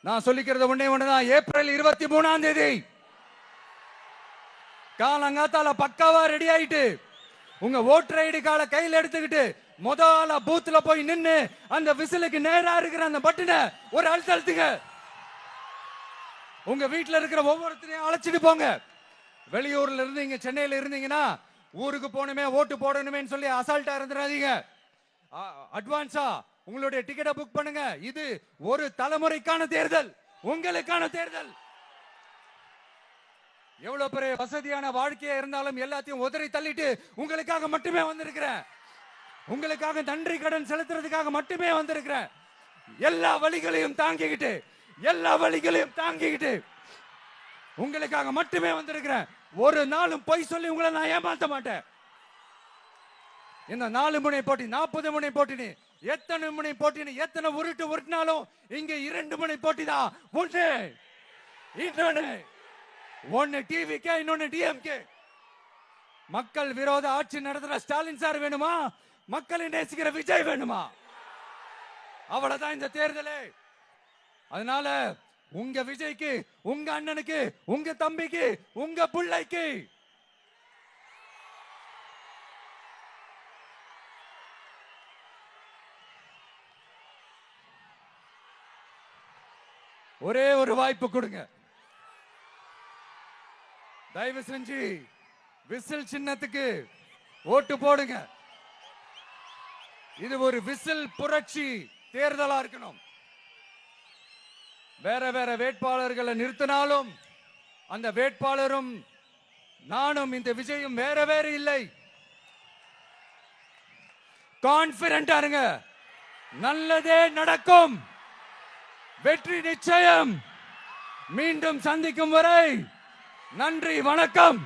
நான் சொல்லிக்கிறது ஒண்ணே ஒண்ணுதான். ஏப்ரல் 23ஆம் தேதி காலங்காத்தால பக்காவா ரெடி ஆயிட்டு உங்க ஓட்டர் ஐடி கார்டை கையில் எடுத்துக்கிட்டு முதல்ல பூத்துல போய் நின்னு அந்த விசிலுக்கு நேரா இருக்கிற அந்த பட்டனை ஒரு அழுத்துங்க. உங்க வீட்டுல இருக்கிற ஒவ்வொருத்தரையும் அழைச்சிட்டு போங்க. வெளியூர்ல இருந்தீங்க, சென்னையில இருந்தீங்கன்னா ஊருக்கு போகணுமே ஓட்டு போடணுமே சொல்லி அசால்ட்டா இருந்துடாதீங்க. அட்வான்ஸா உங்களுடைய டிக்கெட்டை புக் பண்ணுங்க. இது ஒரு தலைமுறைக்கான தேர்தல், உங்களுக்கான தேர்தல். எவ்வளவு பெரிய வசதியான வாழ்க்கையா இருந்தாலும் எல்லாத்தையும் உதறி தள்ளிட்டு உங்களுக்காக மட்டுமே வந்திருக்கிறேன். உங்களுக்காக நன்றி கடன் செலுத்துறதுக்காக மட்டுமே வந்திருக்கிறேன். எல்லா வழிகளையும் தாங்கிக்கிட்டு உங்களுக்காக மட்டுமே வந்திருக்கிறேன். ஒரு நாளும் பொய் சொல்லி உங்களை நான் ஏமாத்த மாட்டேன். இந்த 4 முனை போட்டி, 40 முனை போட்டி, எத்தனை முனை போட்டி, எத்தனை உருட்டினாலும் இங்க 2 முனை போட்டி தான். ஒன்னு டிவிகே, இன்னொன்னு டிஎம்கே. மக்கள் விரோத ஆட்சி நடத்துற ஸ்டாலின் சார் வேணுமா, மக்களை நேசிக்கிற விஜய் வேணுமா? அவ்வளவுதான் இந்த தேர்தலே. அதனால உங்க விஜய்க்கு, உங்க அண்ணனுக்கு, உங்க தம்பிக்கு, உங்க பிள்ளைக்கு ஒரே ஒரு வாய்ப்பு கொடுங்க. தயவு செஞ்சு விசில் சின்னத்துக்கு ஓட்டு போடுங்க. இது ஒரு விசில் புரட்சி தேர்தலா இருக்கணும். வேற வேற வேட்பாளர்களை நிறுத்தினாலும் அந்த வேட்பாளரும் நானும் இந்த விஜயும் வேற வேற இல்லை. கான்பிடென்டா இருங்க, நல்லதே நடக்கும், வெற்றி நிச்சயம். மீண்டும் சந்திக்கும் வரை நன்றி, வணக்கம்.